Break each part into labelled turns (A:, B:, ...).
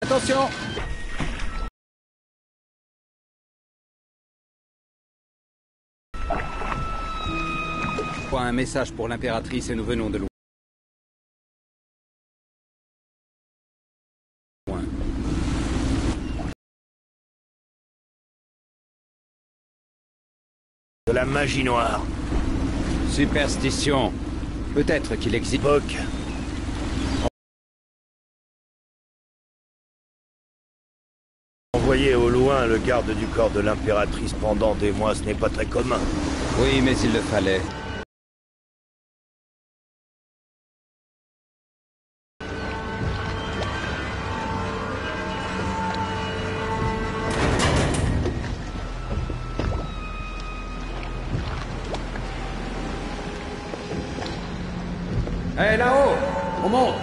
A: Attention! Un message pour l'impératrice et nous venons de loin.
B: De la magie noire.
A: Superstition. Peut-être qu'il existe.
B: Époque. Envoyer au loin le garde du corps de l'impératrice pendant des mois, ce n'est pas très commun.
A: Oui, mais il le fallait. Hé, là-haut! On monte!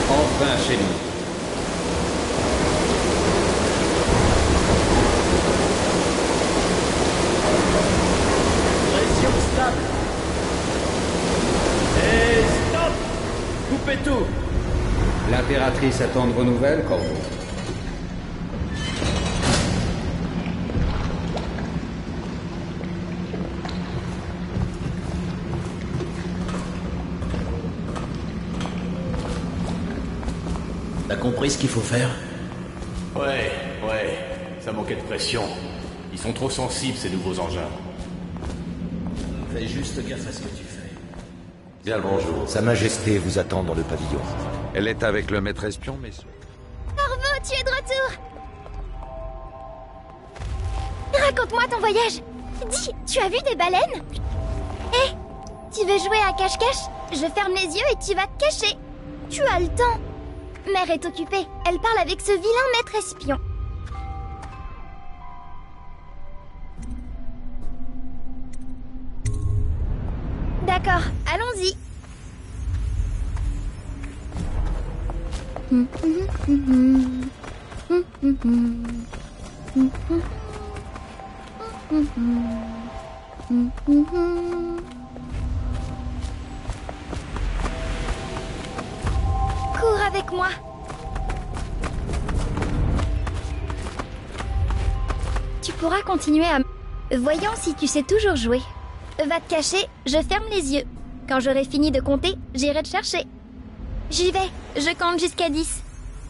A: Enfin chez nous.
C: Pression stable. Et stop! Coupez tout!
A: L'impératrice attend de vos nouvelles, Corvo.
C: T'as compris ce qu'il faut faire?
D: Ouais, ça manquait de pression. Ils sont trop sensibles, ces nouveaux engins.
C: Fais juste gaffe à ce que tu fais.
D: Bien le bonjour.
B: Sa Majesté vous attend dans le pavillon.
E: Elle est avec le maître espion, mais...
F: Corvo, tu es de retour! Raconte-moi ton voyage. Dis, tu as vu des baleines? Hé, tu veux jouer à cache-cache? Je ferme les yeux et tu vas te cacher. Tu as le temps. Mère est occupée. Elle parle avec ce vilain maître espion. D'accord, allons-y. Cours avec moi. Tu pourras continuer à... Voyons si tu sais toujours jouer. Va te cacher, je ferme les yeux. Quand j'aurai fini de compter, j'irai te chercher. J'y vais, je compte jusqu'à 10.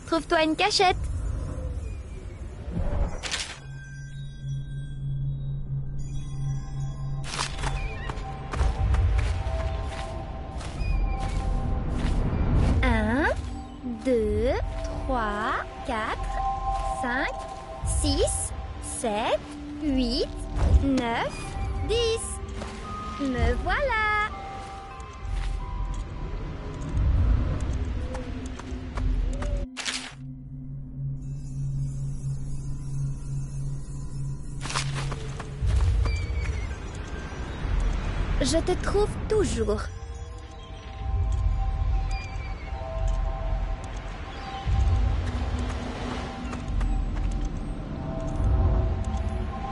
F: Trouve-toi une cachette. Un, 2, 3, 4, 5, 6, 7, 8, 9, 10. Me voilà. Je te trouve toujours.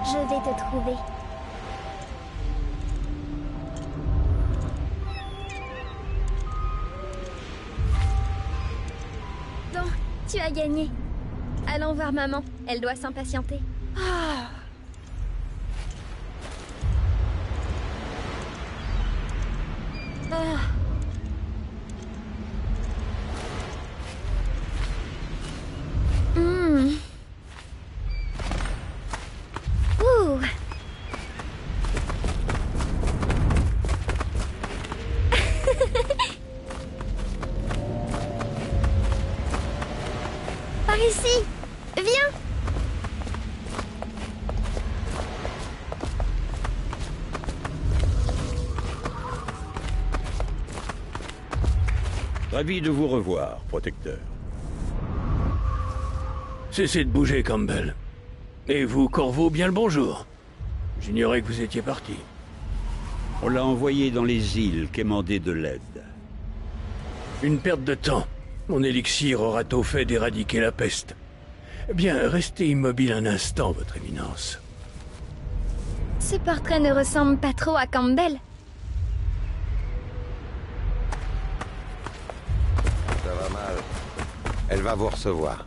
F: Je vais te trouver. Bon, tu as gagné. Allons voir maman. Elle doit s'impatienter. Ah. Ah. Ouh. Par ici. Viens.
G: Ravi de vous revoir, protecteur.
H: Cessez de bouger, Campbell. Et vous, Corvo, bien le bonjour. J'ignorais que vous étiez parti.
G: On l'a envoyé dans les îles quémander de l'aide.
H: Une perte de temps. Mon élixir aura tôt fait d'éradiquer la peste. Bien, restez immobile un instant, votre éminence.
F: Ce portrait ne ressemble pas trop à Campbell.
E: Ça va mal. Elle va vous recevoir.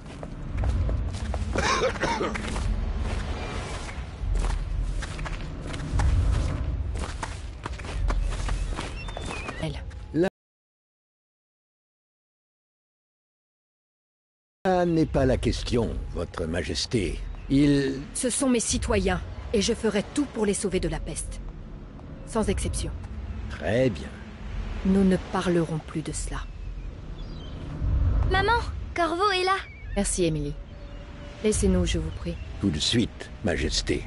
I: Là n'est pas la question, votre majesté.
J: Ce sont mes citoyens, et je ferai tout pour les sauver de la peste. Sans exception.
I: Très bien.
J: Nous ne parlerons plus de cela.
F: Maman, Corvo est là.
J: Merci, Emily. Laissez-nous, je vous prie.
I: Tout de suite, majesté.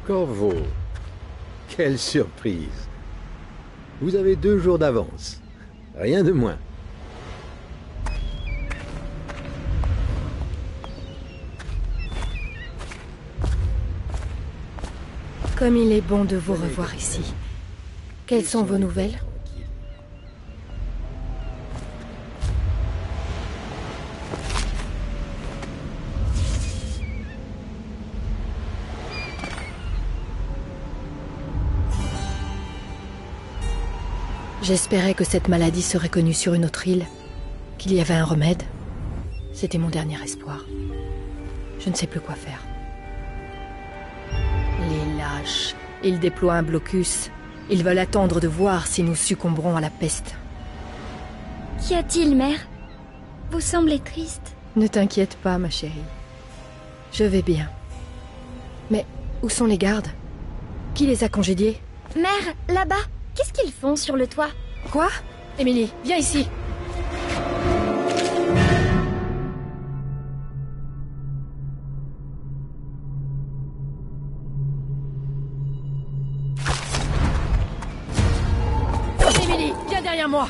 I: Corvo, quelle surprise. Vous avez 2 jours d'avance. Rien de moins.
J: Comme il est bon de vous revoir ici. Quelles sont vos nouvelles? J'espérais que cette maladie serait connue sur une autre île, qu'il y avait un remède. C'était mon dernier espoir. Je ne sais plus quoi faire. Les lâches. Ils déploient un blocus. Ils veulent attendre de voir si nous succomberons à la peste.
F: Qu'y a-t-il, mère? Vous semblez triste.
J: Ne t'inquiète pas, ma chérie. Je vais bien. Mais où sont les gardes? Qui les a congédiés?
F: Mère, là-bas, qu'est-ce qu'ils font sur le toit?
J: Quoi? Emily, viens ici. Emily, viens derrière moi.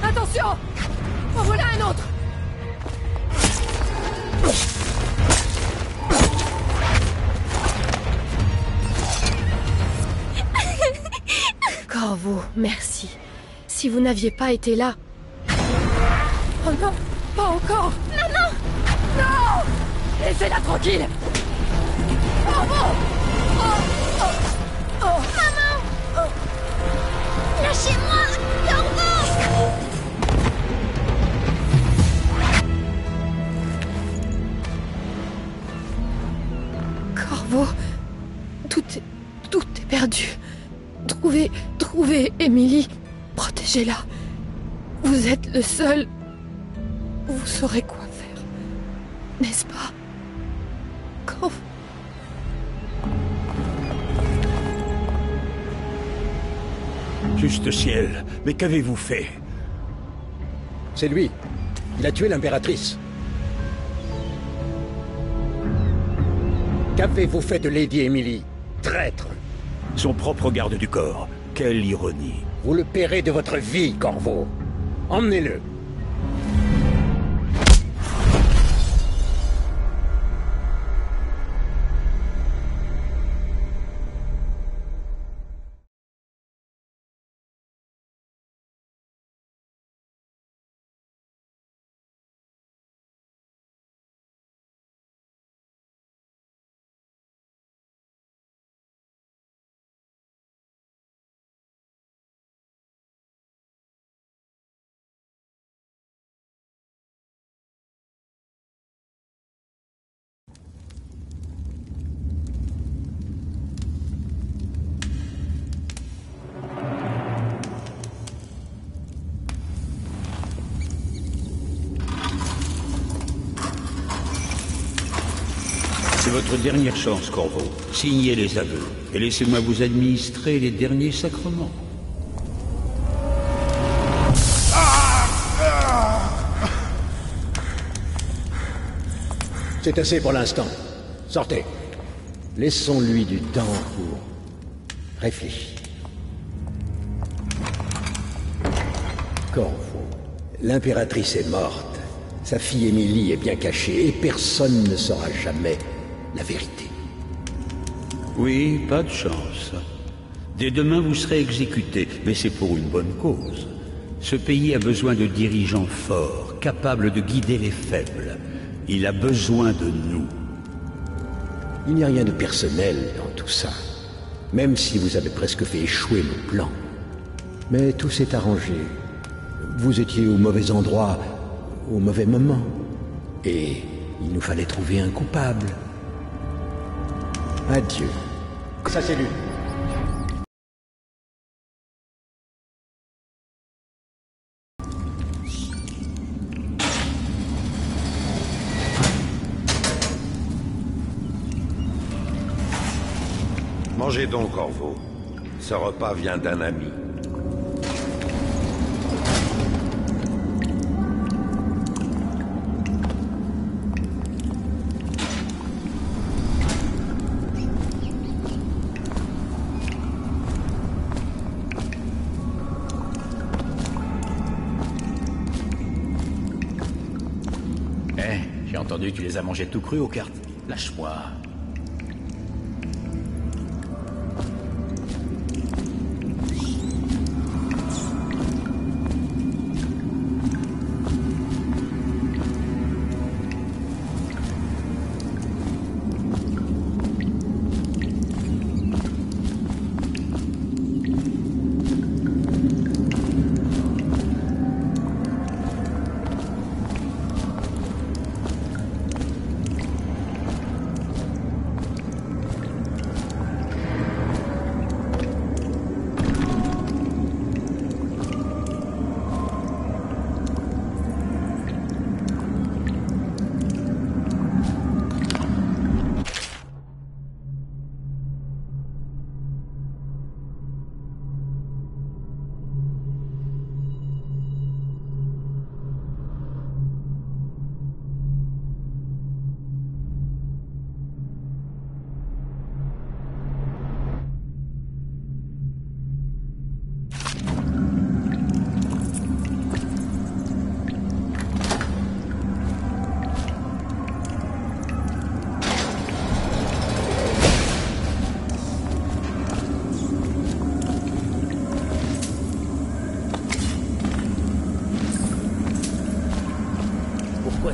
J: Attention! En voilà un autre! Corvo, merci. Si vous n'aviez pas été là... Oh non, pas encore!
F: Maman!
J: Non! Laissez-la tranquille! Corvo!
F: Maman! Lâchez-moi! Corvo!
J: Corvo, tout est perdu. Trouvez Emily. Protégez-la. Vous êtes le seul. Vous saurez quoi faire. N'est-ce pas? Corvo.
H: Juste ciel, mais qu'avez-vous fait?
I: C'est lui. Il a tué l'impératrice. Qu'avez-vous fait de Lady Emily, traître?
H: Son propre garde du corps. Quelle ironie.
I: Vous le paierez de votre vie, Corvo. Emmenez-le.
G: votre dernière chance, Corvo. Signez les aveux et laissez-moi vous administrer les derniers sacrements.
I: C'est assez pour l'instant. Sortez. Laissons-lui du temps pour réfléchir. Corvo, l'impératrice est morte. Sa fille Émilie est bien cachée et personne ne saura jamais la vérité.
G: Oui, pas de chance. Dès demain, vous serez exécuté, mais c'est pour une bonne cause. Ce pays a besoin de dirigeants forts, capables de guider les faibles. Il a besoin de nous.
I: Il n'y a rien de personnel dans tout ça, même si vous avez presque fait échouer nos plans. Mais tout s'est arrangé. Vous étiez au mauvais endroit, au mauvais moment. Et il nous fallait trouver un coupable. Adieu. Sa cellule.
E: Mangez donc, Corvo. Ce repas vient d'un ami.
C: J'ai entendu que tu les as mangés tout crus aux cartes. Lâche-moi.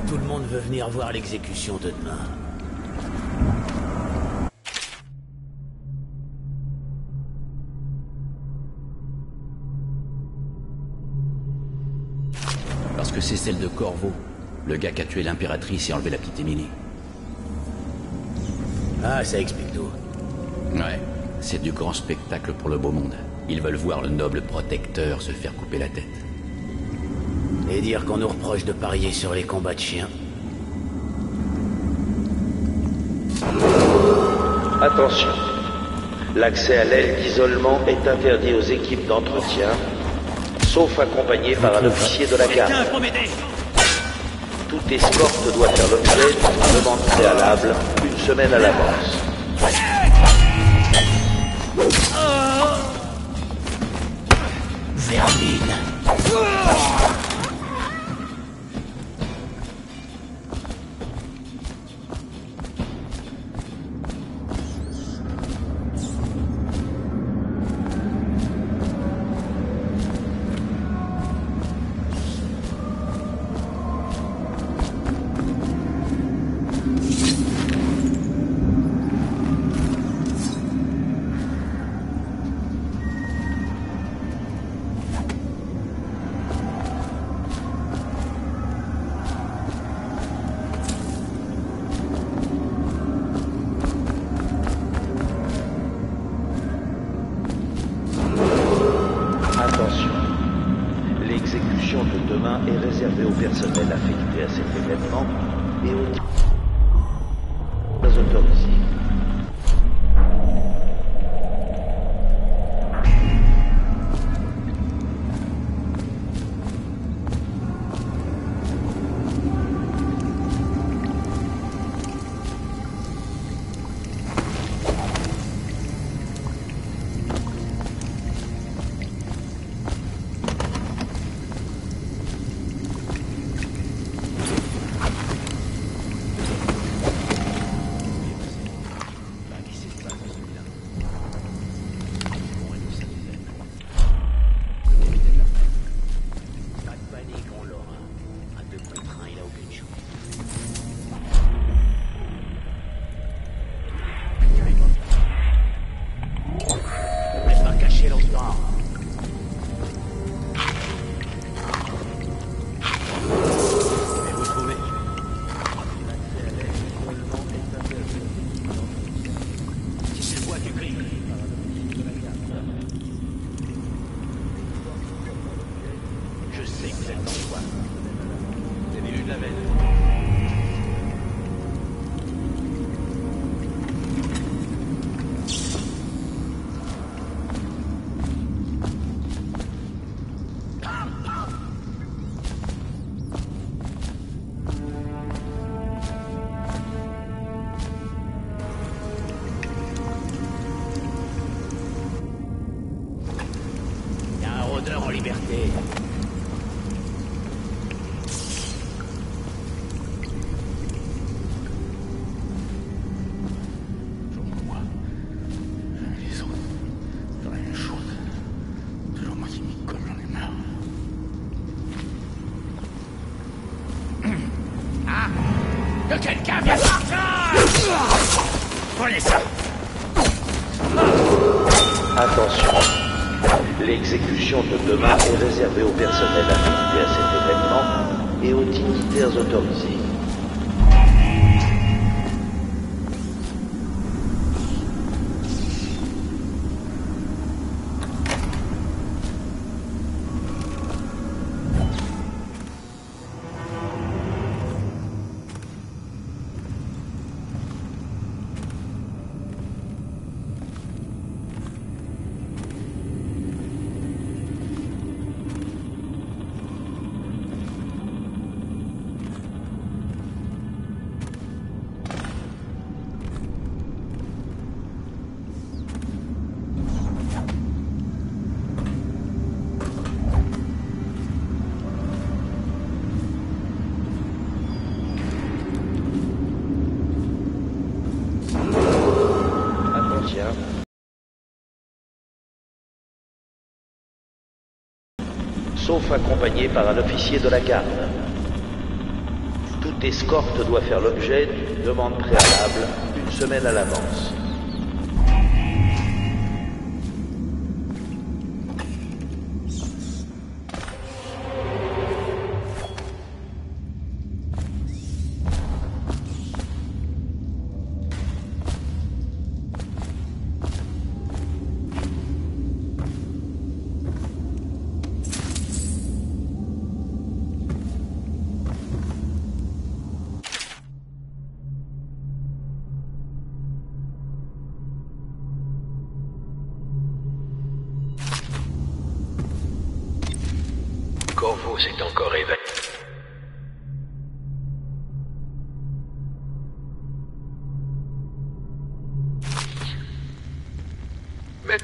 C: Tout le monde veut venir voir l'exécution de demain. Parce que c'est celle de Corvo, le gars qui a tué l'impératrice et enlevé la petite Émilie. Ah, ça explique tout. Ouais, c'est du grand spectacle pour le beau monde. Ils veulent voir le noble protecteur se faire couper la tête. Et dire qu'on nous reproche de parier sur les combats de chiens.
B: Attention. L'accès à l'aile d'isolement est interdit aux équipes d'entretien, sauf accompagné par un officier de la garde. Toute escorte doit faire l'objet d'une demande préalable une semaine à l'avance.
C: Vermine.
B: Est réservé au personnel affecté à cet événement et aux autorisés.
C: rôdeurs en liberté.
G: Les autres, dans la même chose. Toujours moi qui m'y colle, j'en ai marre. Ah! Que quelqu'un vienne par là! Prenez ça!
B: Attention, l'exécution de demain est réservée au personnel affecté à cet événement et aux dignitaires autorisés. Sauf accompagné par un officier de la garde. Toute escorte doit faire l'objet d'une demande préalable une semaine à l'avance.
K: Corvo s'est encore évacué. Mais...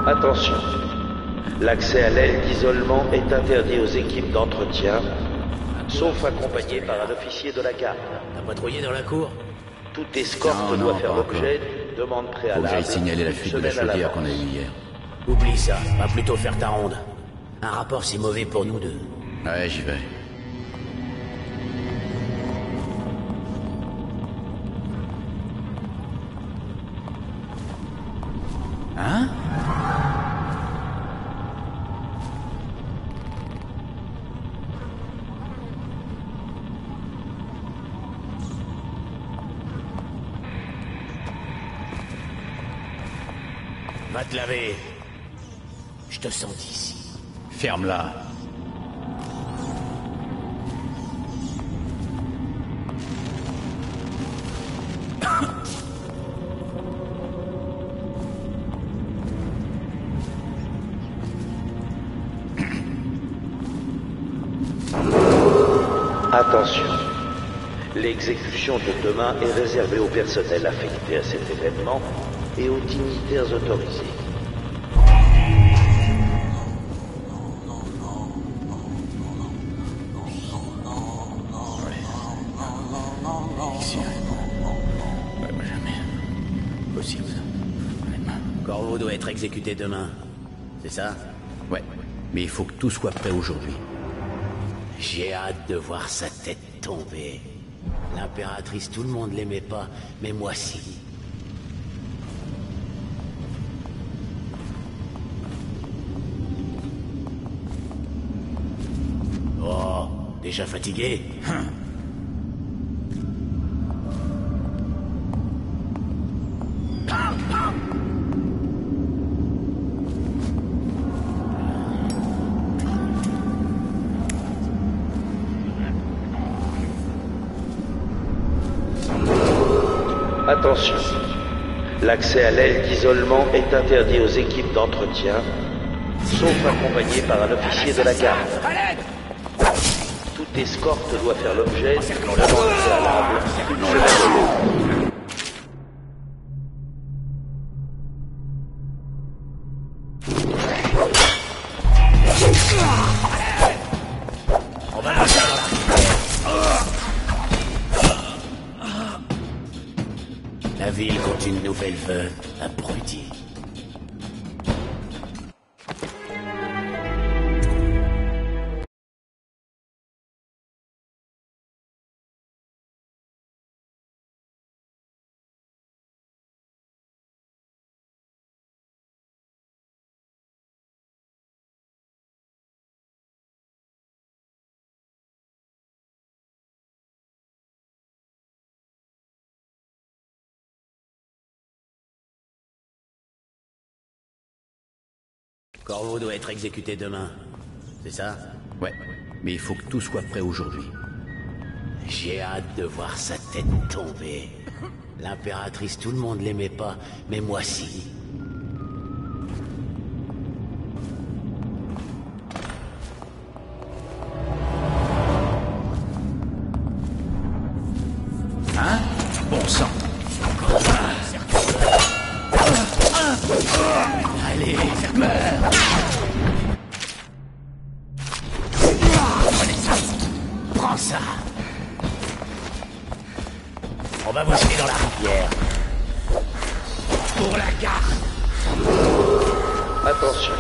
B: Attention, l'accès à l'aile d'isolement est interdit aux équipes d'entretien, sauf accompagné par un officier de la garde.
C: T'as patrouillé dans la cour?
B: Toute escorte doit faire l'objet d'une demande préalable.
C: Faut que j'aille signaler la fuite de la chaudière qu'on a eue hier.
L: Oublie ça, va plutôt faire ta ronde. Un rapport, c'est mauvais pour nous deux.
C: Ouais, j'y vais. Hein?
L: Va te laver. Je te sens d'ici.
C: Ferme-la.
B: Attention, l'exécution de demain est réservée au personnel affecté à cet événement et aux dignitaires autorisés.
L: doit être exécuté demain. C'est ça?
C: Ouais, mais il faut que tout soit prêt aujourd'hui.
L: J'ai hâte de voir sa tête tomber. L'impératrice, tout le monde l'aimait pas, mais moi si. Oh, déjà fatigué?
B: Attention, l'accès à l'aile d'isolement est interdit aux équipes d'entretien, sauf accompagné par un officier de la garde. Toute escorte doit faire l'objet d'une demande préalable.
L: On va passer dans la ville compte une nouvelle veuve, abruti. Corvo doit être exécuté demain. C'est ça?
C: Ouais, mais il faut que tout soit prêt aujourd'hui.
L: J'ai hâte de voir sa tête tomber. L'impératrice, tout le monde l'aimait pas, mais moi si.
C: Hein? Bon sang.
L: Allez, meurs! Prenez ça! Prends ça! On va vous jeter dans la rivière. Pour la garde!
B: Attention,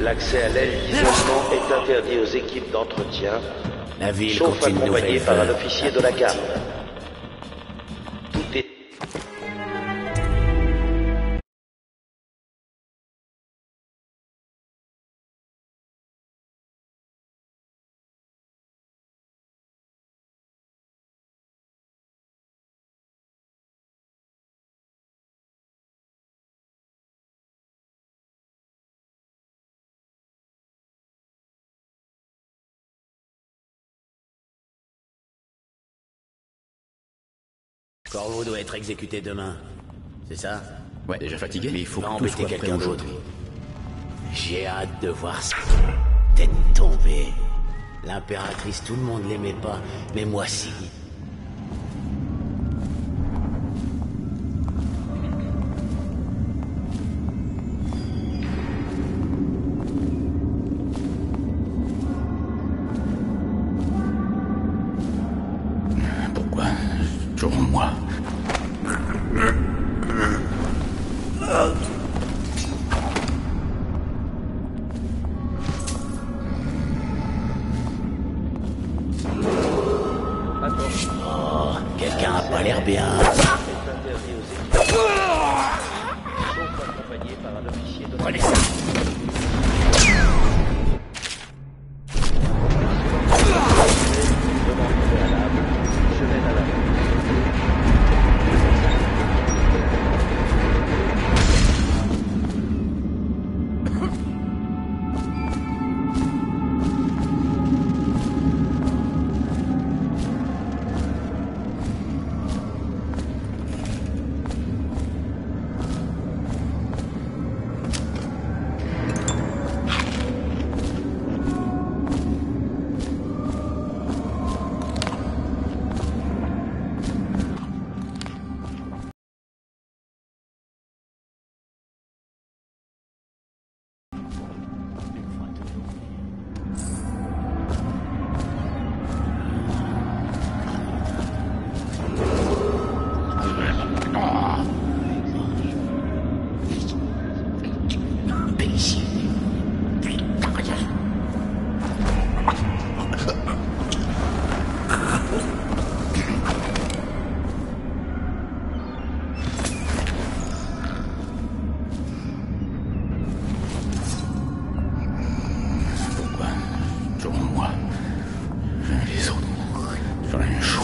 B: l'accès à l'aile d'isolement est interdit aux équipes d'entretien,
L: La ville
B: sauf
L: compte une
B: accompagné
L: nouvelle
B: par un
L: veuve.
B: officier de la garde. Tout est...
L: Corvo doit être exécuté demain. C'est ça?
C: Ouais, déjà fatigué, mais il faut
L: Va
C: que tout
L: embêter
C: soit prêt
L: quelqu'un d'autre.
C: aujourd'hui.
L: J'ai hâte de voir sa tête tomber. L'impératrice, tout le monde l'aimait pas, mais moi si.
C: Pourquoi? Toujours moi.
L: Oh, quelqu'un a pas l'air bien. Prenez ça. ici. Putain, rien.
C: Pourquoi toujours moi? Les autres font la même chose.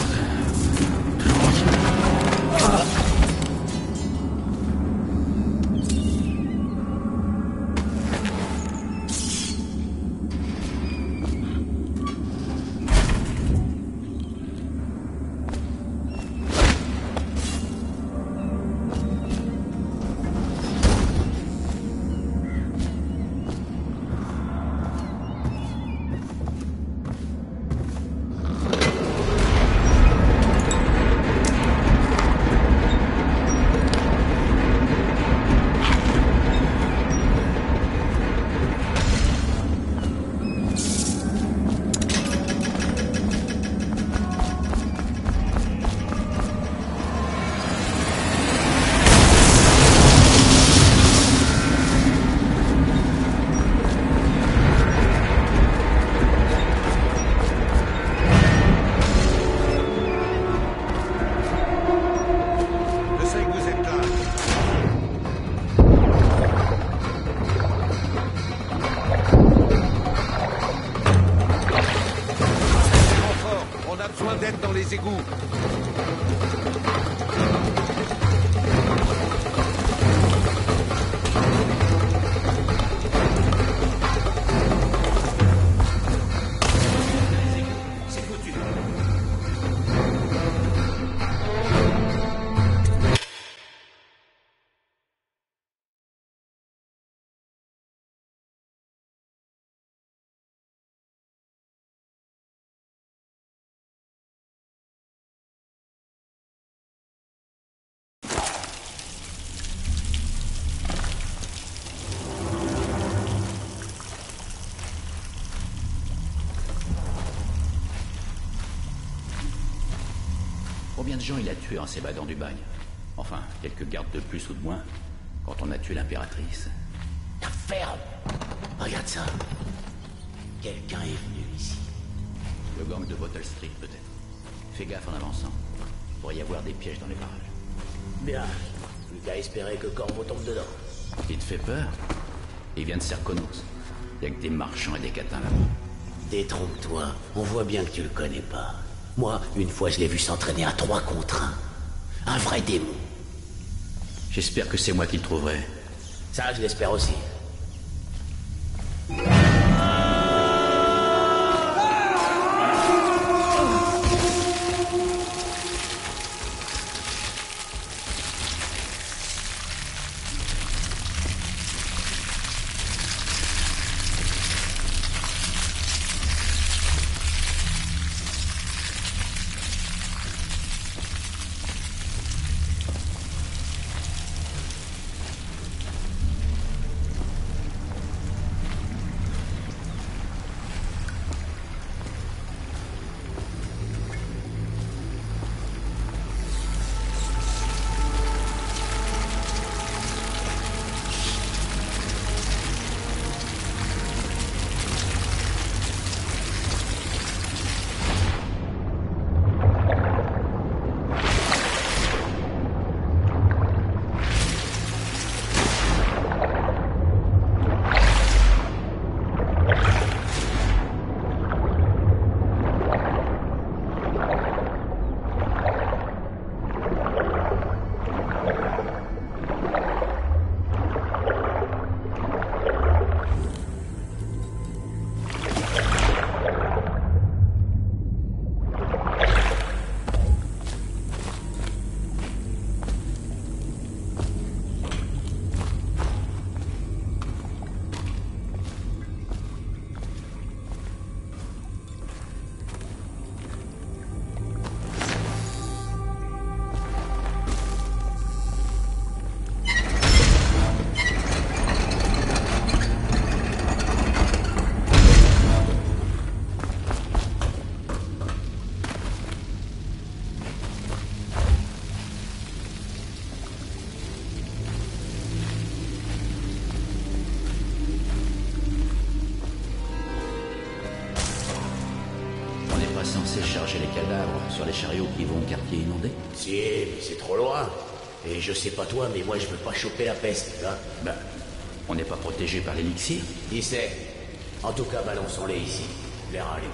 E: les égouts.
C: C'est foutu. Combien de gens il a tué en s'évadant du bagne? Enfin, quelques gardes de plus ou de moins, quand on a tué l'impératrice.
L: La ferme! Regarde ça! Quelqu'un est venu ici.
C: Le gang de Bottle Street, peut-être. Fais gaffe en avançant. Il pourrait y avoir des pièges dans les parages.
L: Bien. Plus qu'à espérer que Corvo tombe dedans.
C: Il te fait peur? Il vient de Serkonos. Il y a que des marchands et des catins là-bas.
L: Détrompe-toi. On voit bien que tu le connais pas. Moi, une fois, je l'ai vu s'entraîner à 3 contre 1. Un vrai démon.
C: J'espère que c'est moi qui le trouverai.
L: Ça, je l'espère aussi.
C: chercher les cadavres sur les chariots qui vont au quartier inondé?
L: Si, mais c'est trop loin. Et je sais pas toi, mais moi je veux pas choper la peste, hein.
C: Ben, on n'est pas protégé par l'élixir?
L: Qui sait? En tout cas, balançons-les ici. L'air aller.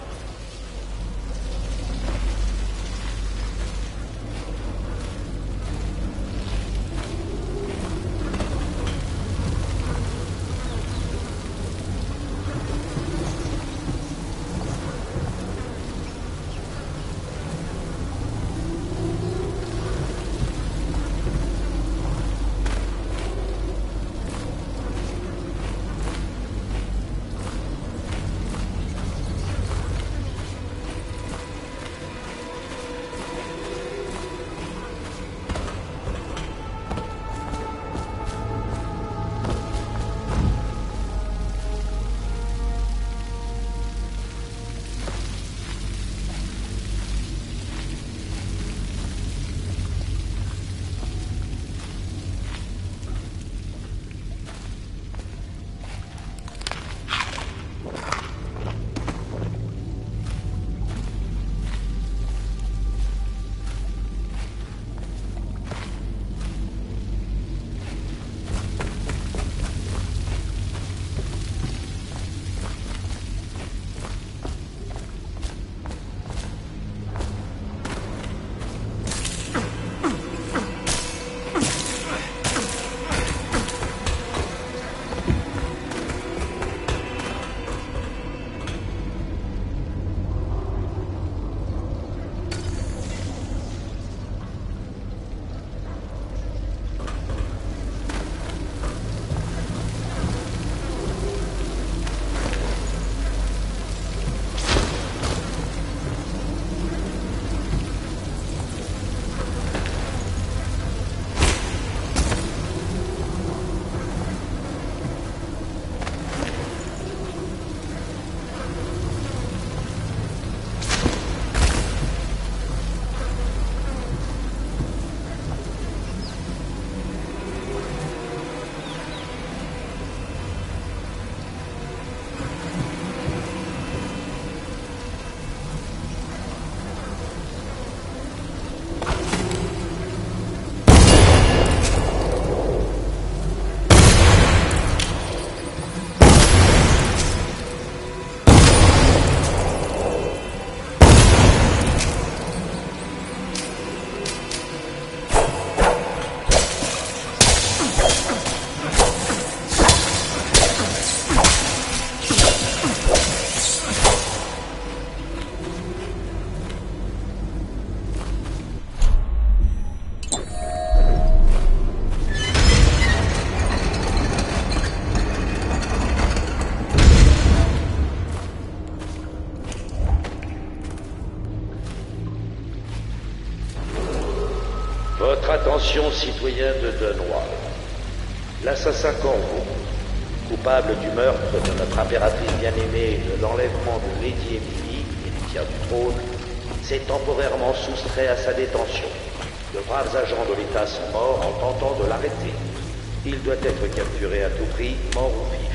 B: Votre attention, citoyens de Dunwall. L'assassin Corvo, coupable du meurtre de notre impératrice bien-aimée et de l'enlèvement de Lady Emily, héritière du trône, s'est temporairement soustrait à sa détention. De braves agents de l'État sont morts en tentant de l'arrêter. Il doit être capturé à tout prix, mort ou vif.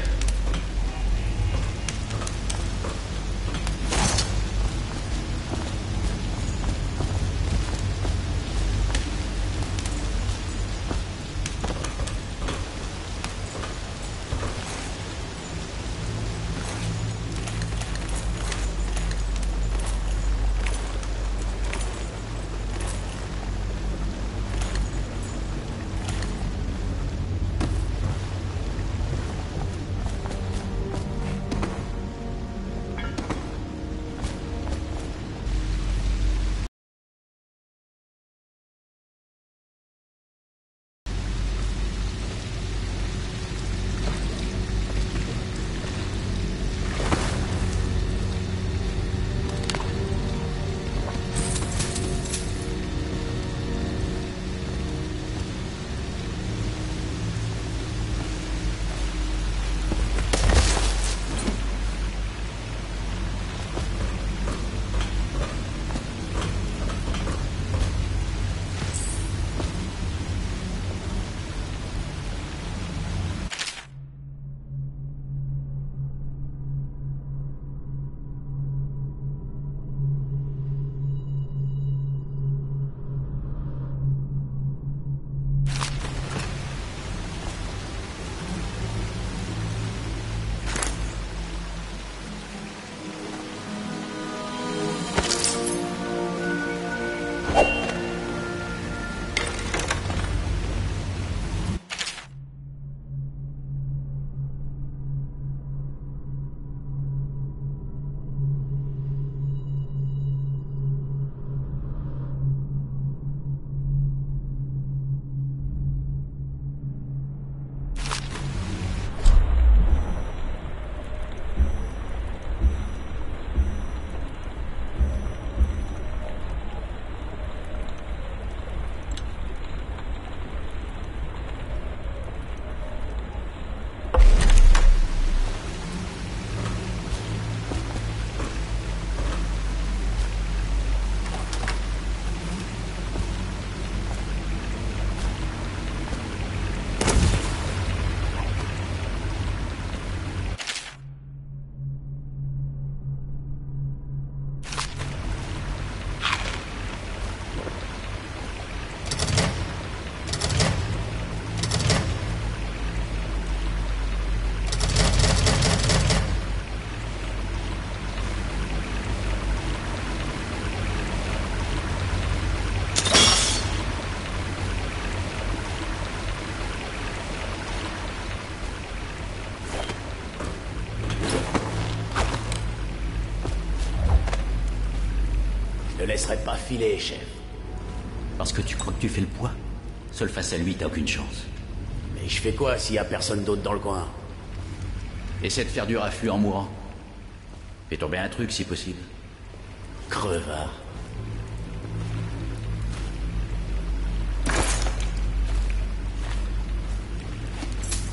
L: laisserai pas filer, chef.
C: Parce que tu crois que tu fais le poids? Seul face à lui, t'as aucune chance.
L: Mais je fais quoi s'il y a personne d'autre dans le coin?
C: Essaie de faire du raffut en mourant. Fais tomber un truc si possible.
L: Crevard.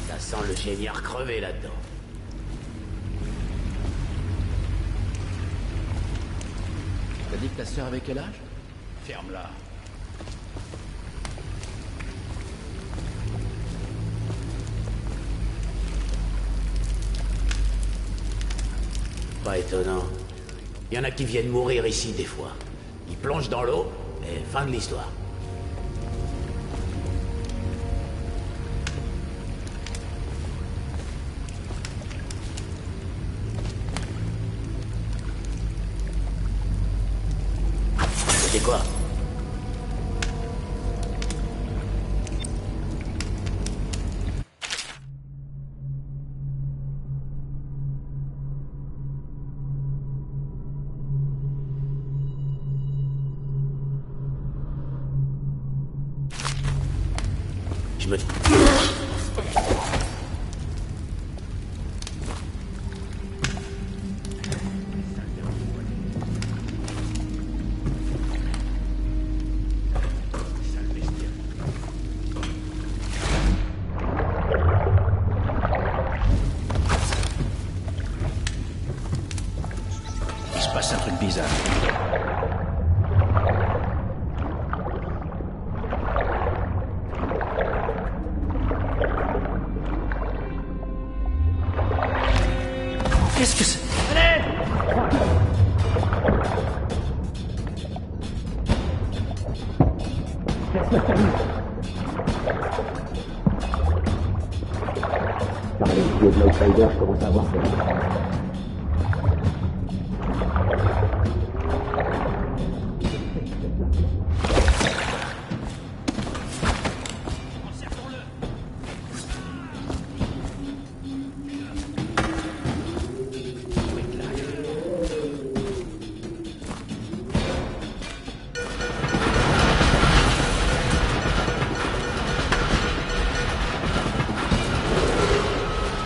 L: Ça sent le géniard crevé là-dedans.
C: T'as dit que ta sœur avait quel âge? Ferme-la.
L: Pas étonnant. Il y en a qui viennent mourir ici des fois. Ils plongent dans l'eau, et fin de l'histoire. C'est quoi? Je me...
C: Il se passe un truc bizarre. Qu'est-ce que c'est? Allez!
M: Par les yeux de l'Outsider, je commence à voir peur.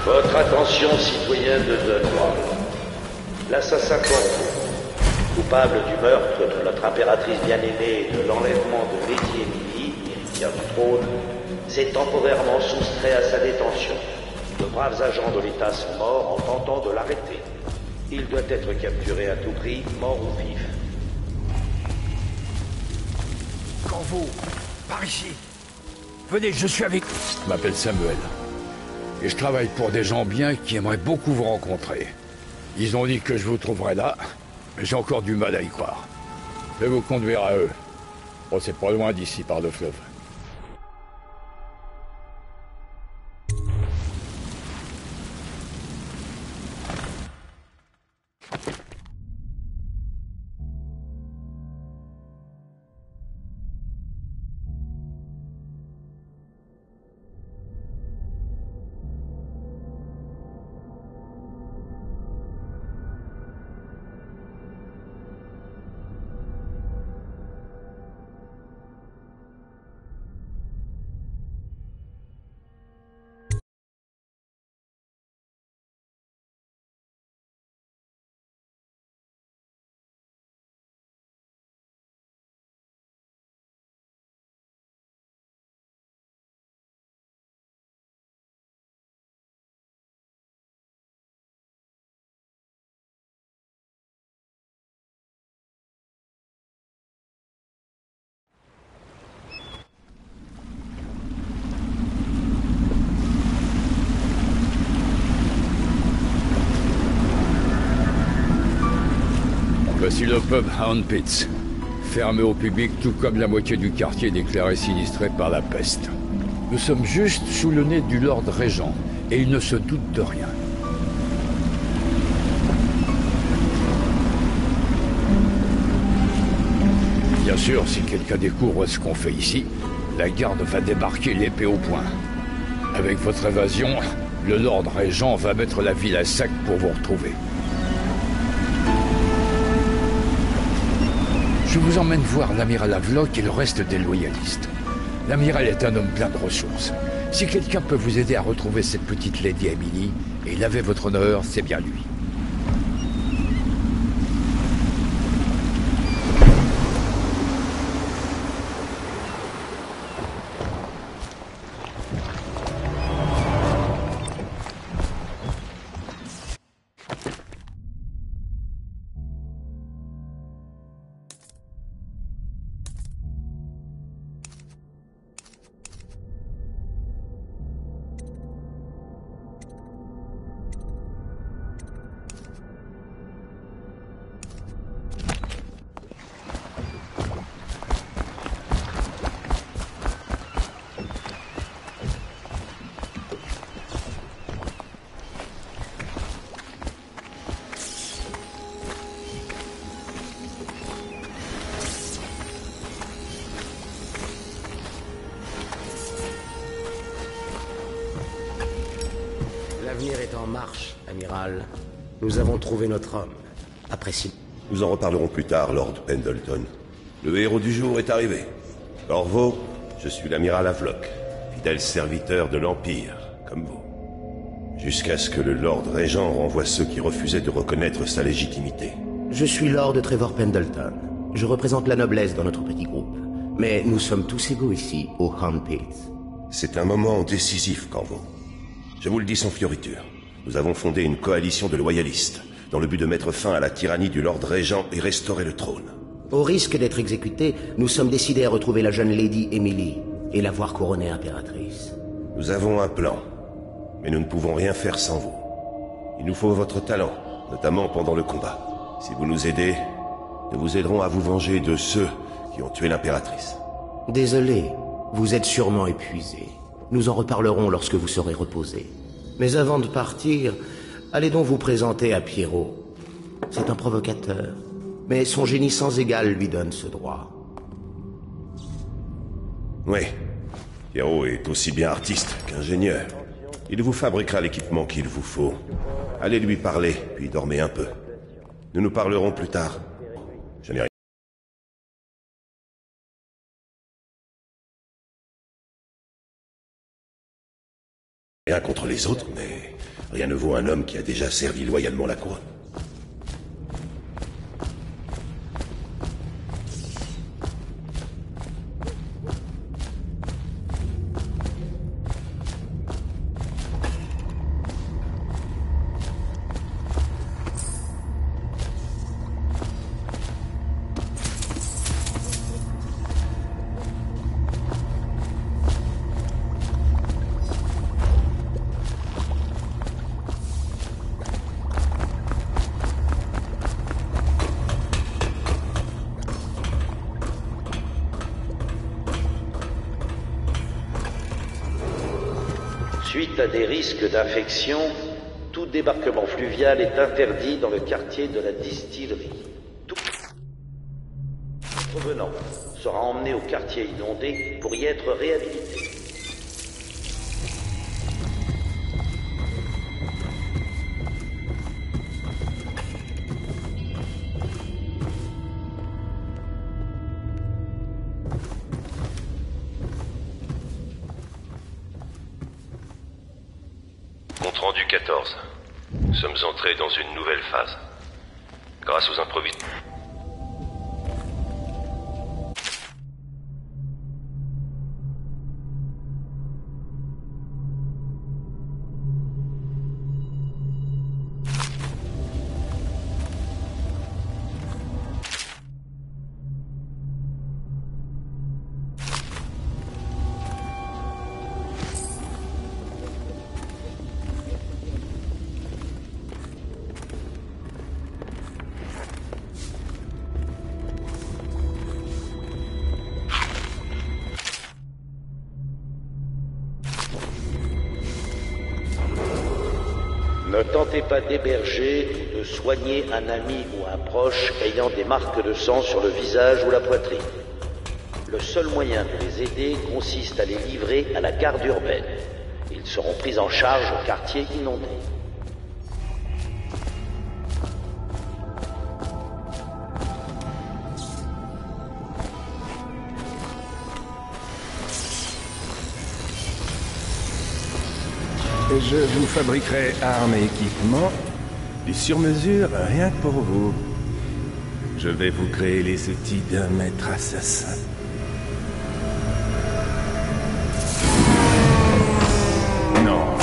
B: Votre attention, citoyens de Denois. L'assassin Corvo, coupable du meurtre de notre impératrice bien-aimée et de l'enlèvement de Lady Emily, héritière du trône, s'est temporairement soustrait à sa détention. De braves agents de l'État sont morts en tentant de l'arrêter. Il doit être capturé à tout prix, mort ou vif.
H: Corvo, par ici. Venez, je suis avec...
N: Je m'appelle Samuel. Et je travaille pour des gens bien qui aimeraient beaucoup vous rencontrer. Ils ont dit que je vous trouverais là, mais j'ai encore du mal à y croire. Je vais vous conduire à eux. Bon, c'est pas loin d'ici, par le fleuve. Voici le pub Hound Pits, fermé au public tout comme la moitié du quartier déclaré sinistré par la peste. Nous sommes juste sous le nez du Lord Régent, et il ne se doute de rien. Bien sûr, si quelqu'un découvre ce qu'on fait ici, la garde va débarquer l'épée au poing. Avec votre évasion, le Lord Régent va mettre la ville à sac pour vous retrouver. Je vous emmène voir l'amiral Havelock et le reste des loyalistes. L'amiral est un homme plein de ressources. Si quelqu'un peut vous aider à retrouver cette petite Lady Emily et laver votre honneur, c'est bien lui.
L: L'avenir est en marche, amiral. Nous avons trouvé notre homme. Apprécie.
O: Nous en reparlerons plus tard, Lord Pendleton. Le héros du jour est arrivé. Corvo, je suis l'amiral Havelock, fidèle serviteur de l'Empire, comme vous. Jusqu'à ce que le Lord Régent renvoie ceux qui refusaient de reconnaître sa légitimité.
L: Je suis Lord Trevor Pendleton. Je représente la noblesse dans notre petit groupe. Mais nous sommes tous égaux ici, au Handpit.
O: C'est un moment décisif, Corvo. Je vous le dis sans fioriture. Nous avons fondé une coalition de loyalistes, dans le but de mettre fin à la tyrannie du Lord Régent et restaurer le trône.
L: Au risque d'être exécutés, nous sommes décidés à retrouver la jeune Lady Emily et la voir couronnée impératrice.
O: Nous avons un plan, mais nous ne pouvons rien faire sans vous. Il nous faut votre talent, notamment pendant le combat. Si vous nous aidez, nous vous aiderons à vous venger de ceux qui ont tué l'impératrice.
L: Désolé, vous êtes sûrement épuisé. Nous en reparlerons lorsque vous serez reposé. Mais avant de partir, allez donc vous présenter à Pierrot. C'est un provocateur, mais son génie sans égal lui donne ce droit.
O: Oui, Pierrot est aussi bien artiste qu'ingénieur. Il vous fabriquera l'équipement qu'il vous faut. Allez lui parler, puis dormez un peu. Nous nous parlerons plus tard. Je n'ai rien contre les autres, mais rien ne vaut un homme qui a déjà servi loyalement la couronne.
B: Suite à des risques d'infection, tout débarquement fluvial est interdit dans le quartier de la distillerie. Tout revenant sera emmené au quartier inondé pour y être réhabilité.
P: Compte rendu 14. Nous sommes entrés dans une nouvelle phase. Grâce aux improvisations.
B: Ne tentez pas d'héberger ou de soigner un ami ou un proche ayant des marques de sang sur le visage ou la poitrine. Le seul moyen de les aider consiste à les livrer à la garde urbaine. Ils seront pris en charge au quartier inondé.
Q: Je vous fabriquerai armes et équipements du sur-mesure rien que pour vous. Je vais vous créer les outils d'un maître assassin. Non,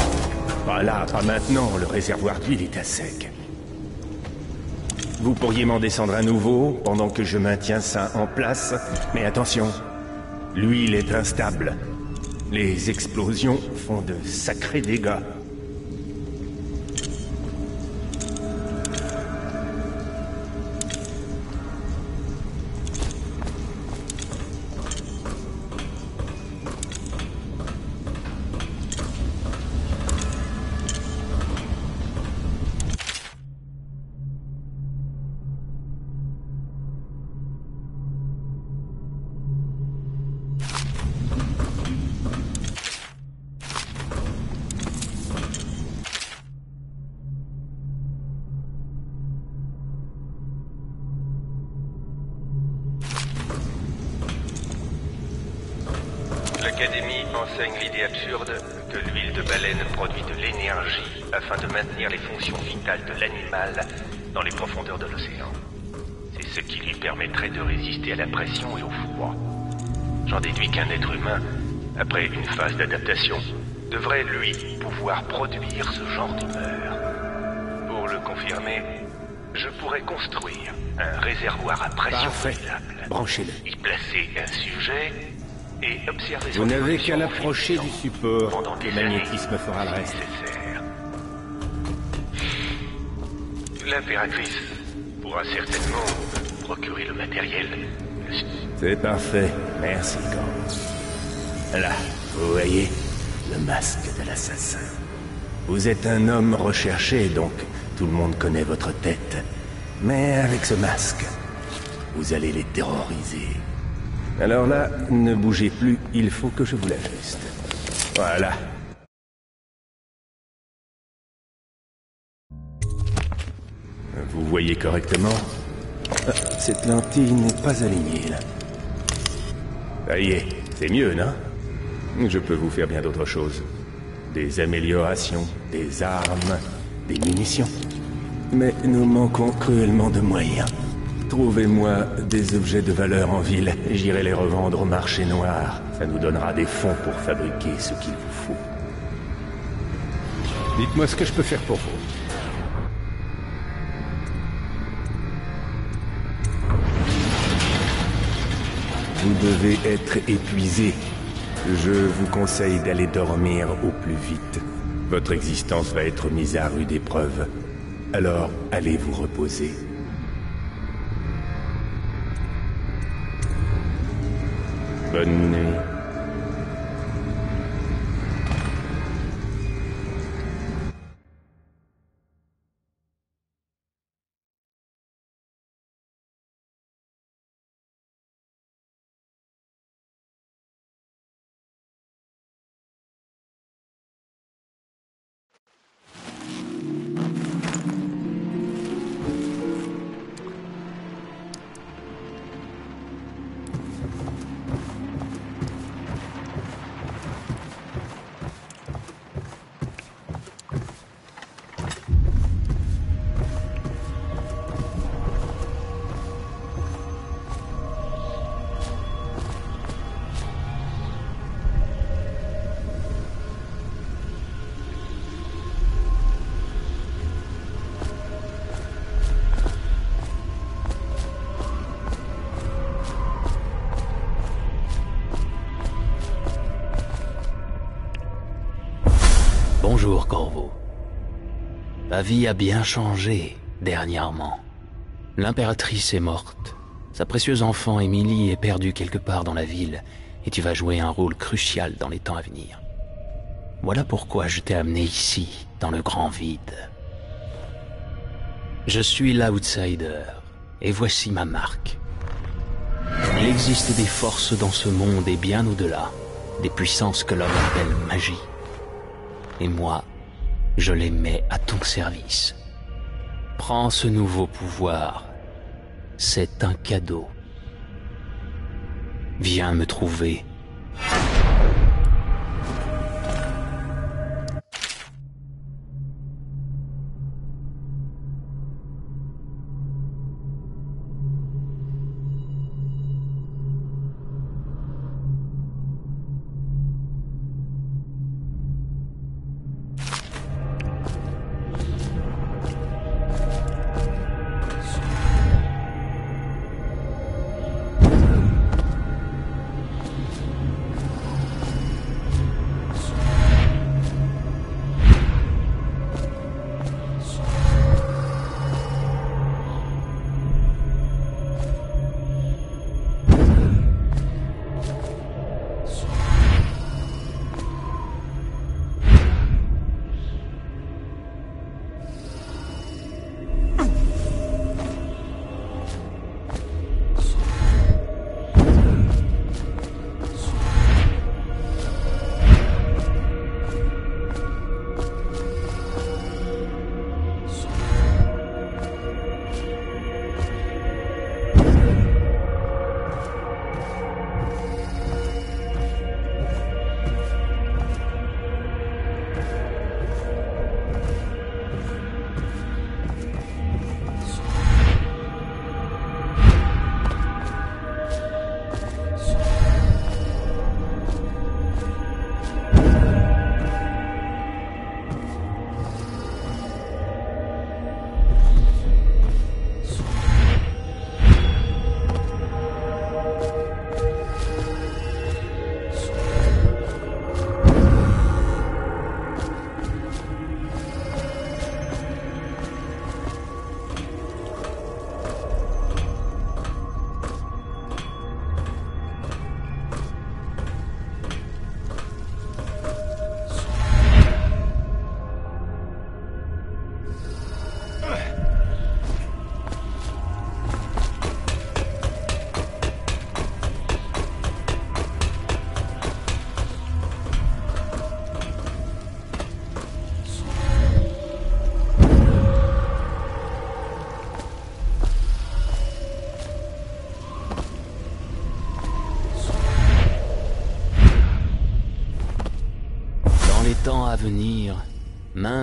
Q: pas là, pas maintenant, le réservoir d'huile est à sec. Vous pourriez m'en descendre un nouveau pendant que je maintiens ça en place, mais attention, l'huile est instable. Les explosions font de sacrés dégâts.
K: L'Académie enseigne l'idée absurde que l'huile de baleine produit de l'énergie afin de maintenir les fonctions vitales de l'animal dans les profondeurs de l'océan. C'est ce qui lui permettrait de résister à la pression et au froid. J'en déduis qu'un être humain, après une phase d'adaptation, devrait, lui, pouvoir produire ce genre d'humeur. Pour le confirmer, je pourrais construire un réservoir à pression variable.
Q: Branchez-le.
K: Y placer un sujet et observer son
Q: Vous n'avez
K: évolution
Q: qu'à l'approcher du support.
K: pendant
Q: Le
K: des
Q: magnétisme fera le
K: années,
Q: reste.
K: si nécessaire. L'impératrice pourra certainement procurer le matériel.
Q: C'est parfait. Merci, Gant. Là, vous voyez, le masque de l'assassin. Vous êtes un homme recherché, donc tout le monde connaît votre tête. Mais avec ce masque, vous allez les terroriser. Alors là, ne bougez plus, il faut que je vous l'ajuste. Voilà. Vous voyez correctement? Ah, cette lentille n'est pas alignée, là. Ça y est, c'est mieux, non? Je peux vous faire bien d'autres choses. Des améliorations, des armes, des munitions. Mais nous manquons cruellement de moyens. Trouvez-moi des objets de valeur en ville, j'irai les revendre au marché noir. Ça nous donnera des fonds pour fabriquer ce qu'il vous faut. Dites-moi ce que je peux faire pour vous. Vous devez être épuisé. Je vous conseille d'aller dormir au plus vite. Votre existence va être mise à rude épreuve. Alors, allez vous reposer. Bonne nuit.
C: Bonjour, Corvo. Ma vie a bien changé dernièrement. L'impératrice est morte. Sa précieuse enfant, Emily, est perdue quelque part dans la ville et tu vas jouer un rôle crucial dans les temps à venir. Voilà pourquoi je t'ai amené ici, dans le grand vide. Je suis l'outsider et voici ma marque. Il existe des forces dans ce monde et bien au-delà, des puissances que l'homme appelle magie. Et moi, je les mets à ton service. Prends ce nouveau pouvoir. C'est un cadeau. Viens me trouver.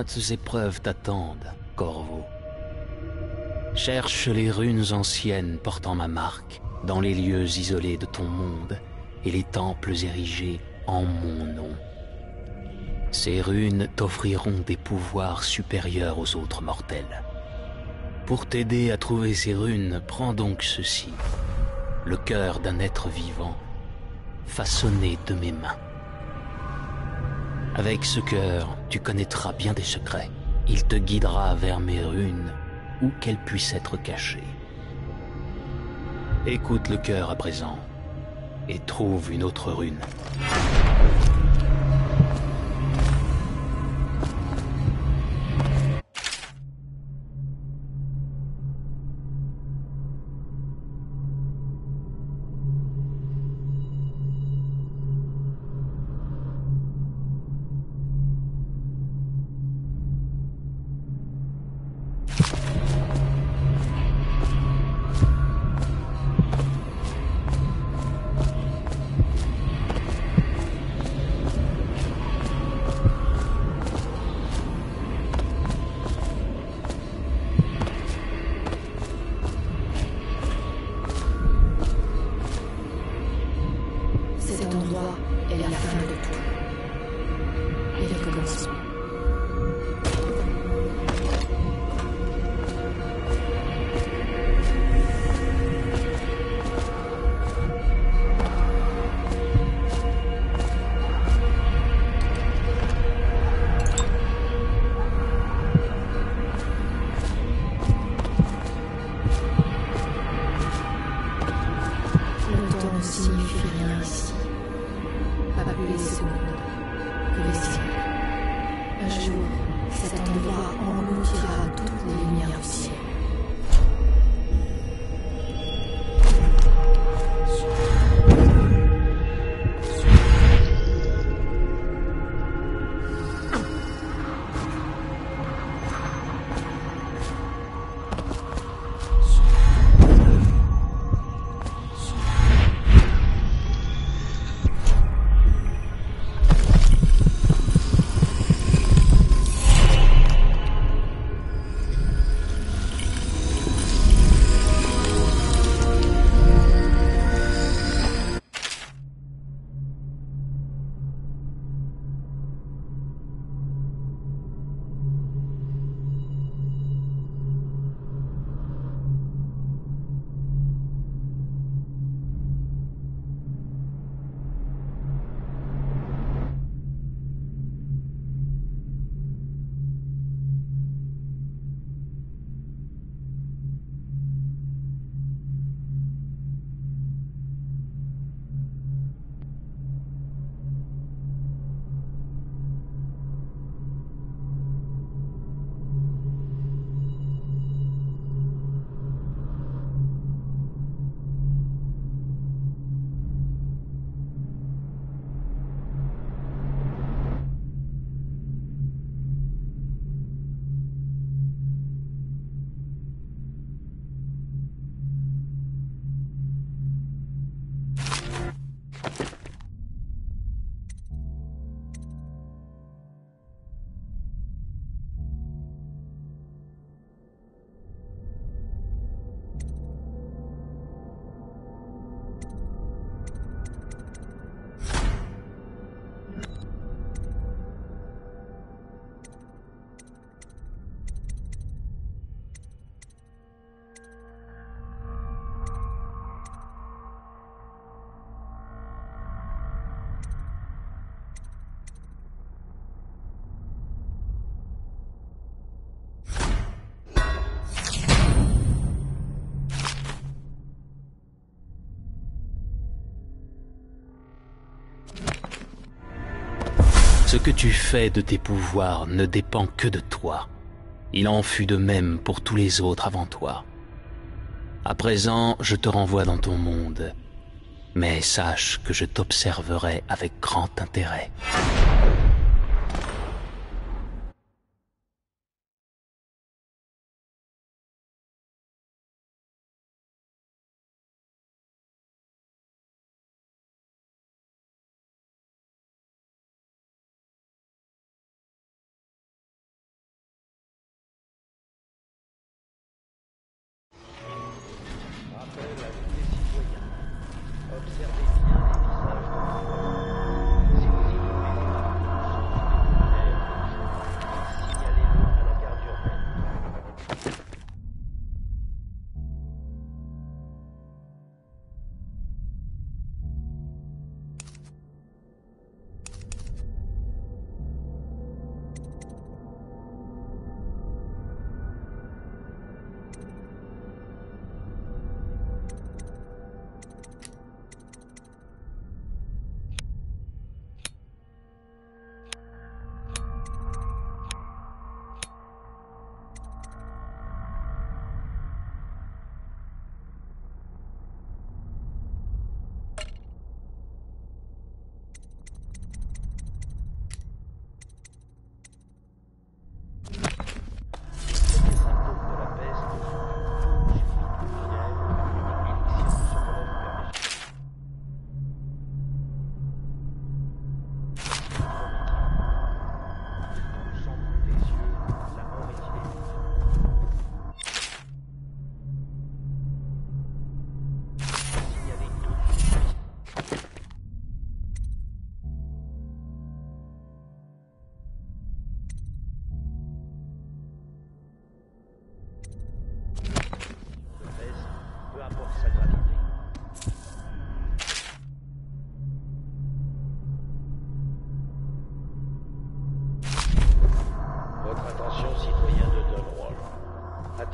R: maintes épreuves t'attendent, Corvo. Cherche les runes anciennes portant ma marque dans les lieux isolés de ton monde et les temples érigés en mon nom. Ces runes t'offriront des pouvoirs supérieurs aux autres mortels. Pour t'aider à trouver ces runes, prends donc ceci, le cœur d'un être vivant, façonné de mes mains. Avec ce cœur, tu connaîtras bien des secrets. Il te guidera vers mes runes, où qu'elles puissent être cachées. Écoute le cœur à présent, et trouve une autre rune. Ce que tu fais de tes pouvoirs ne dépend que de toi. Il en fut de même pour tous les autres avant toi. À présent, je te renvoie dans ton monde, mais sache que je t'observerai avec grand intérêt.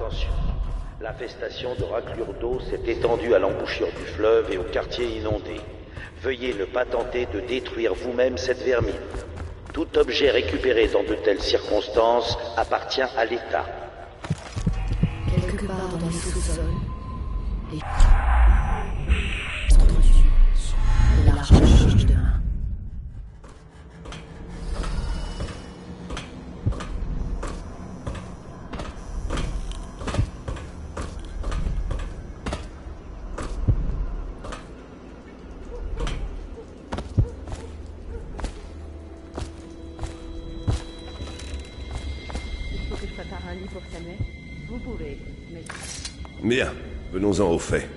B: Attention, l'infestation de raclures d'eau s'est étendue à l'embouchure du fleuve et au quartier inondé. Veuillez ne pas tenter de détruire vous-même cette vermine. Tout objet récupéré dans de telles circonstances appartient à l'État.
J: Quelque part dans les sous-sols, les de la recherche de main.
S: Il faut que je prépare un lit pour Samuel. Vous pouvez, mais...
O: Bien, venons-en au fait.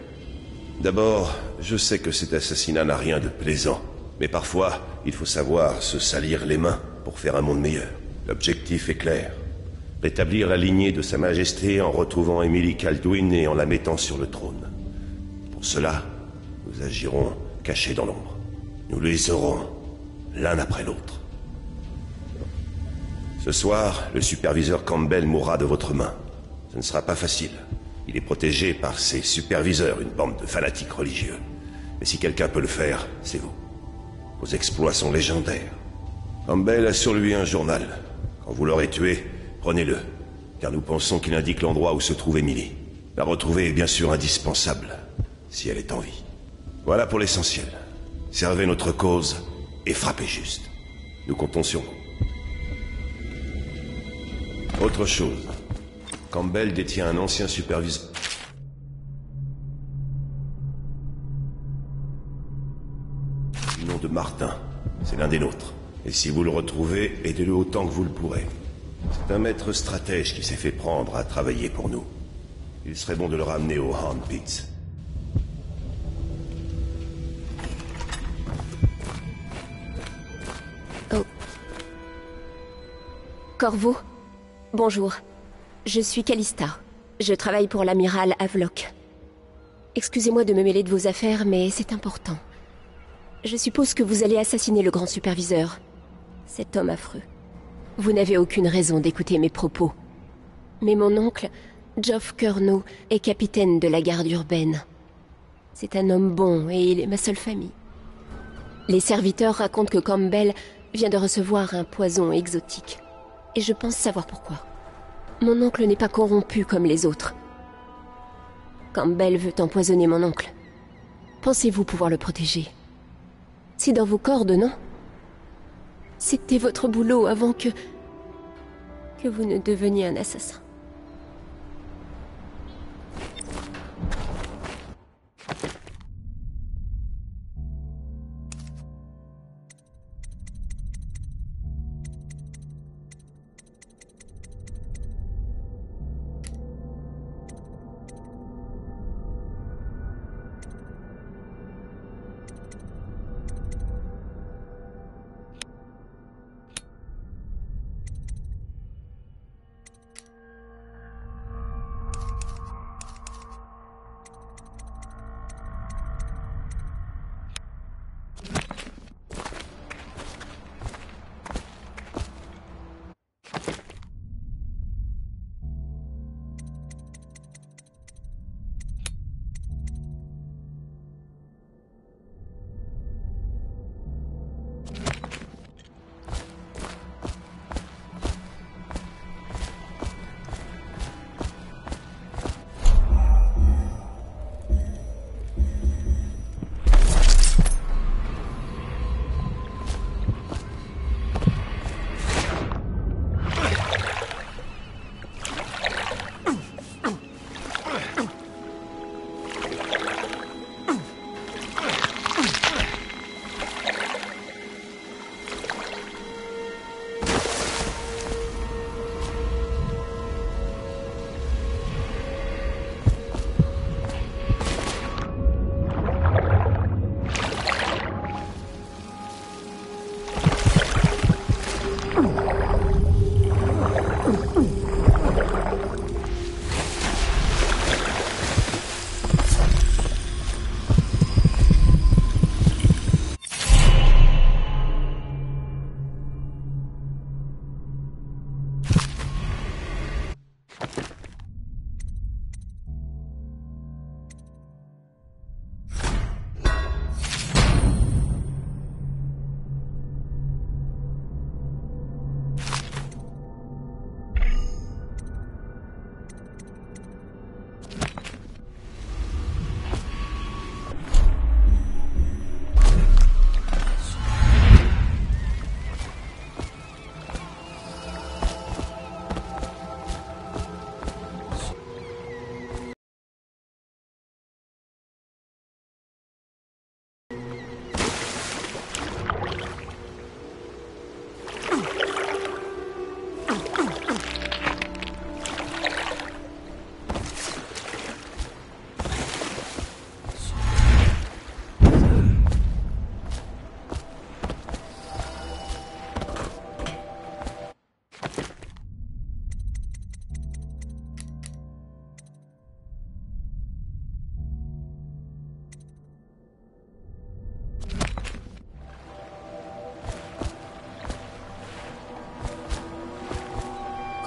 O: D'abord, je sais que cet assassinat n'a rien de plaisant, mais parfois, il faut savoir se salir les mains pour faire un monde meilleur. L'objectif est clair. Rétablir la lignée de Sa Majesté en retrouvant Emily Kaldwin et en la mettant sur le trône. Pour cela, nous agirons cachés dans l'ombre. Nous les aurons, l'un après l'autre. Ce soir, le superviseur Campbell mourra de votre main. Ce ne sera pas facile. Il est protégé par ses superviseurs, une bande de fanatiques religieux. Mais si quelqu'un peut le faire, c'est vous. Vos exploits sont légendaires. Campbell a sur lui un journal. Quand vous l'aurez tué, prenez-le, car nous pensons qu'il indique l'endroit où se trouve Emily. La retrouver est bien sûr indispensable, si elle est en vie. Voilà pour l'essentiel. Servez notre cause et frappez juste. Nous comptons sur vous. Autre chose. Campbell détient un ancien superviseur. Du nom de Martin. C'est l'un des nôtres. Et si vous le retrouvez, aidez-le autant que vous le pourrez. C'est un maître stratège qui s'est fait prendre à travailler pour nous. Il serait bon de le ramener au Hand Pits.
T: Oh. Corvo, bonjour. Je suis Callista. Je travaille pour l'amiral Havelock. Excusez-moi de me mêler de vos affaires, mais c'est important. Je suppose que vous allez assassiner le grand superviseur. Cet homme affreux. Vous n'avez aucune raison d'écouter mes propos. Mais mon oncle, Geoff Curnow, est capitaine de la garde urbaine. C'est un homme bon et il est ma seule famille. Les serviteurs racontent que Campbell vient de recevoir un poison exotique. Et je pense savoir pourquoi. Mon oncle n'est pas corrompu comme les autres. Campbell veut empoisonner mon oncle. Pensez-vous pouvoir le protéger? C'est dans vos cordes, non? C'était votre boulot avant que vous ne deveniez un assassin.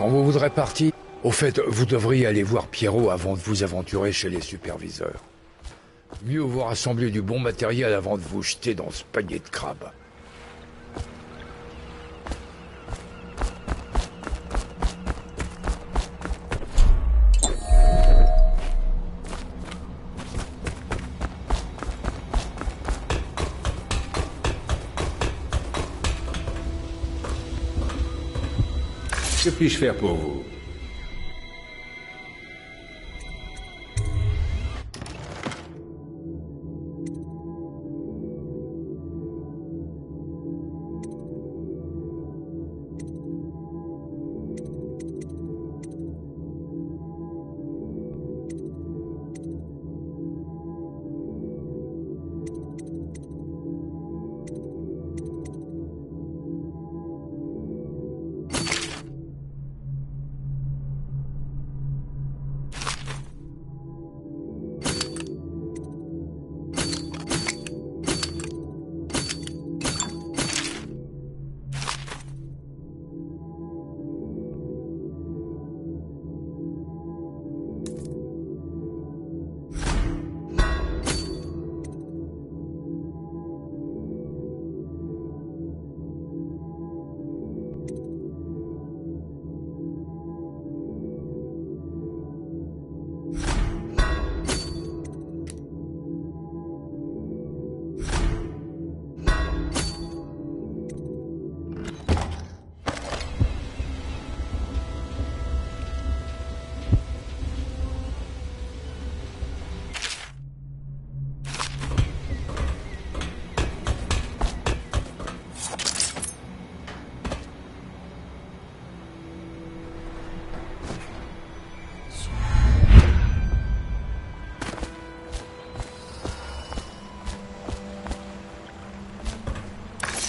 N: Quand vous voudrez partir, au fait, vous devriez aller voir Pierrot avant de vous aventurer chez les superviseurs. Mieux vous rassembler du bon matériel avant de vous jeter dans ce panier de crabes.
G: Que puis-je faire pour vous?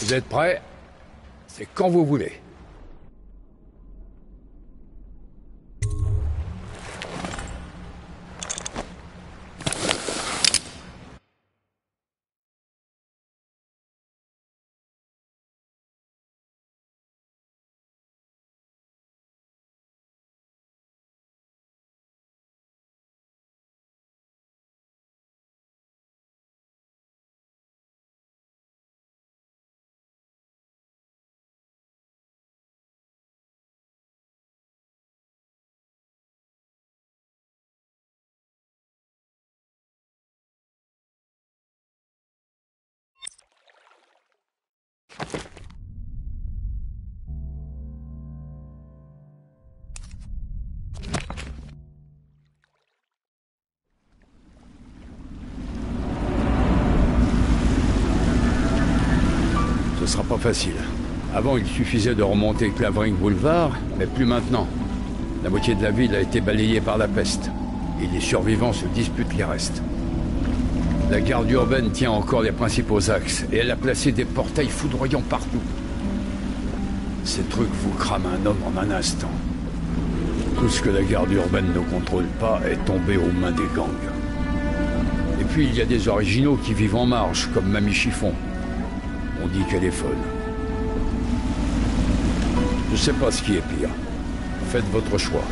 N: Vous êtes prêts? C'est quand vous voulez. Ce sera pas facile. Avant, il suffisait de remonter Clavering Boulevard, mais plus maintenant. La moitié de la ville a été balayée par la peste, et les survivants se disputent les restes. La garde urbaine tient encore les principaux axes, et elle a placé des portails foudroyants partout. Ces trucs vous crament un homme en un instant. Tout ce que la garde urbaine ne contrôle pas est tombé aux mains des gangs. Et puis il y a des originaux qui vivent en marge, comme Mamie Chiffon. On dit qu'elle est folle. Je sais pas ce qui est pire. Faites votre choix.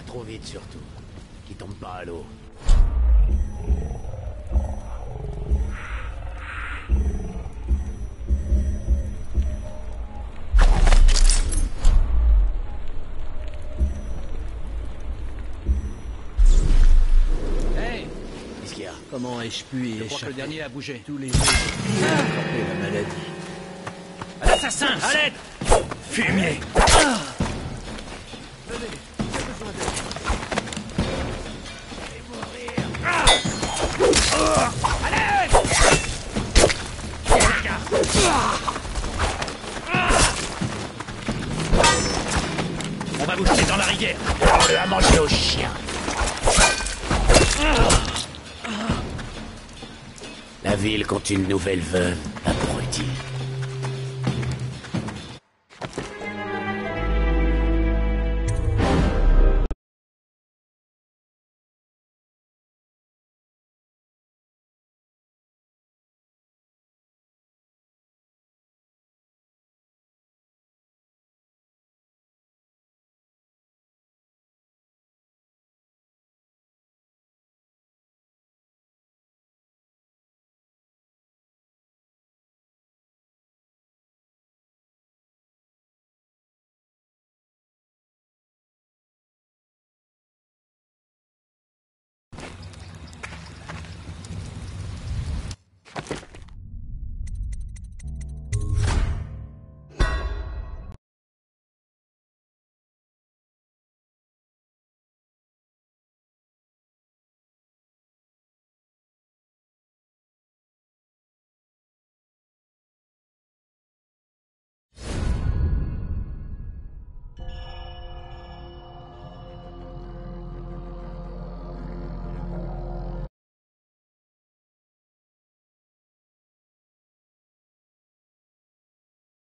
L: Trop vite surtout. Qui tombe pas à l'eau.
A: Hey!
L: Qu'est-ce qu'il y a?
A: Comment ai-je pu y
C: Je crois que
A: échapper?
C: le dernier a bougé.
A: Tous les jours, j'ai attrapé la maladie.
C: L'assassin! À l'aide!
A: Fumier!
C: On va vous jeter dans la rivière.
L: On l'a mangé au chien. La ville compte une nouvelle veuve, abruti.